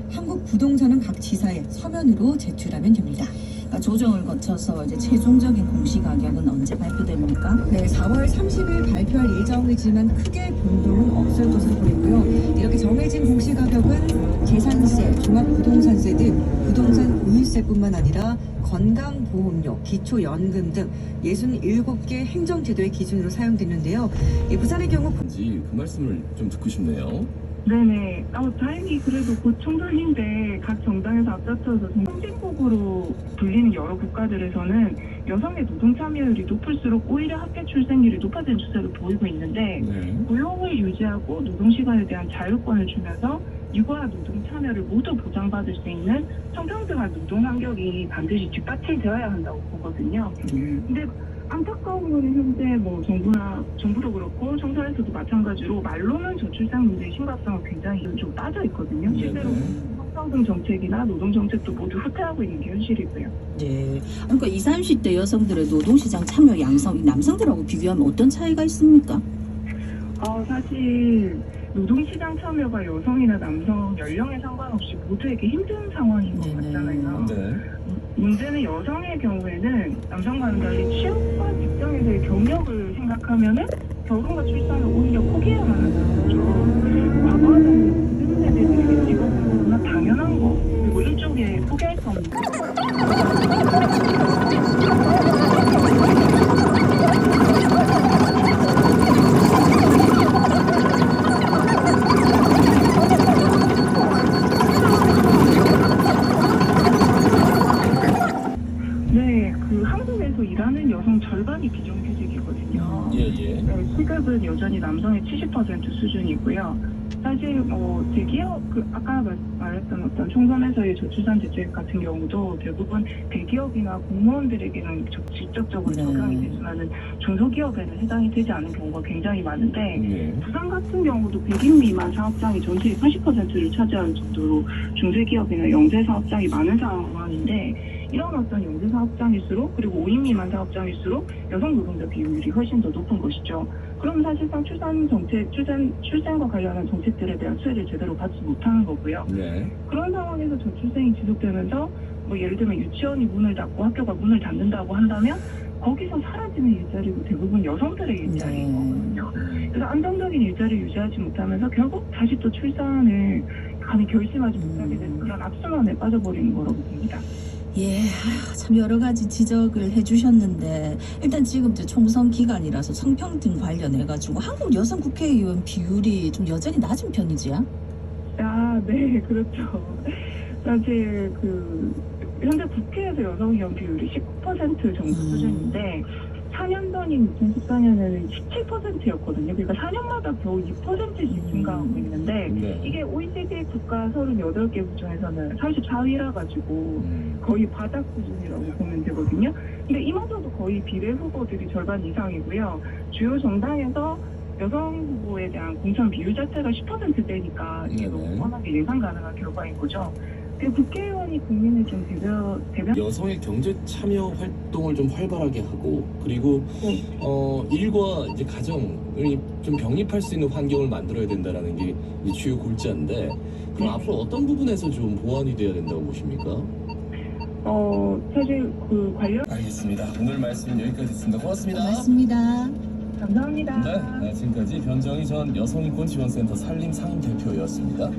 한국부동산은 각 지사에 서면으로 제출하면 됩니다. 조정을 거쳐서 이제 최종적인 공시가격은 언제 발표됩니까? 네, 4월 30일 발표할 예정이지만 크게 변동은 없을 것으로 보이고요. 이렇게 정해진 공시가격은 재산세, 종합부동산세 등 부동산 보유세뿐만 아니라 건강보험료, 기초연금 등 67개 행정제도의 기준으로 사용되는데요. 부산의 경우 그 말씀을 좀 듣고 싶네요. 네네. 다행히 그래도 곧 총선인데 각 정당에서 앞다퉈서 선진국으로 불리는 여러 국가들에서는 여성의 노동 참여율이 높을수록 오히려 합계 출생률이 높아지는 추세를 보이고 있는데 고용을 유지하고 노동시간에 대한 자율권을 주면서 육아 노동 참여를 모두 보장받을 수 있는 성평등한 노동 환경이 반드시 뒷받침되어야 한다고 보거든요. 근데 안타까운 거는 현재 정부도 그렇고 청사에서도 마찬가지로 말로는 저출산 문제의 심각성은 굉장히 좀 빠져 있거든요. 실제로 성평등 정책이나 노동 정책도 모두 후퇴하고 있는 게 현실이고요. 네. 그러니까 20, 30대 여성들의 노동시장 참여 양성, 남성들하고 비교하면 어떤 차이가 있습니까? 사실 노동시장 참여가 여성이나 남성 연령에 상관없이 모두에게 힘든 상황인 것 같잖아요. 네. 문제는 여성의 경우에는 남성과는 달리 취업과 직장에서의 경력을 생각하면은 결혼과 출산을 오히려 포기해야만 하는 거죠. 과거에는 모든 세대들에게 직업은 너무나 당연한 거, 그리고 일종의 포기할 수 없는 거. 네, 한국에서 일하는 여성 절반이 비정규직이거든요. 예. 네, 시급은 여전히 남성의 70% 수준이고요. 사실 대기업 아까 말했던 어떤 총선에서의 저출산 대책 같은 경우도 대부분 대기업이나 공무원들에게는 직접적으로 적용이 되지만은 중소기업에는 해당이 되지 않은 경우가 굉장히 많은데 부산 같은 경우도 100인 미만 사업장이 전체의 80%를 차지하는 정도로 중소기업이나 영세 사업장이 많은 상황인데. 이런 어떤 영세 사업장일수록 그리고 5인 미만 사업장일수록 여성 노동자 비율이 훨씬 더 높은 것이죠. 그럼 사실상 출산과 관련한 정책들에 대한 수혜를 제대로 받지 못하는 거고요. 그런 상황에서 저출생이 지속되면서 예를 들면 유치원이 문을 닫고 학교가 문을 닫는다고 한다면 거기서 사라지는 일자리도 대부분 여성들의 일자리인 거거든요. 그래서 안정적인 일자리를 유지하지 못하면서 결국 다시 또 출산을 감히 결심하지 못하게 되는 그런 악순환에 빠져버리는 거라고 봅니다. 예, 참 여러 가지 지적을 해주셨는데 일단 지금 이제 총선 기간이라서 성평등 관련해가지고 한국 여성 국회의원 비율이 좀 여전히 낮은 편이지요? 네, 그렇죠. 사실 현재 국회에서 여성 의원 비율이 19% 정도 수준인데 4년 전인 2014년에는 17%였거든요. 그러니까 4년마다 겨우 2%씩 증가하고 있는데 이게 OECD 국가 38개 중에서는 34위라 가지고 거의 바닥 수준이라고 보면 되거든요. 근데 이마저도 거의 비례 후보들이 절반 이상이고요. 주요 정당에서 여성 후보에 대한 공천 비율 자체가 10%대니까 이게 너무 뻔하게 예상 가능한 결과인 거죠. 국회의원이 국민을 좀 대변 여성의 경제 참여 활동을 좀 활발하게 하고 그리고 일과 이제 가정을 좀 병립할 수 있는 환경을 만들어야 된다라는 게 주요 골자인데 그럼 앞으로 어떤 부분에서 좀 보완이 돼야 된다고 보십니까? 사실 관련 알겠습니다. 오늘 말씀 여기까지 듣습니다. 고맙습니다. 고맙습니다. 감사합니다. 네, 지금까지 변정희 전 여성인권지원센터 산림 상임대표였습니다.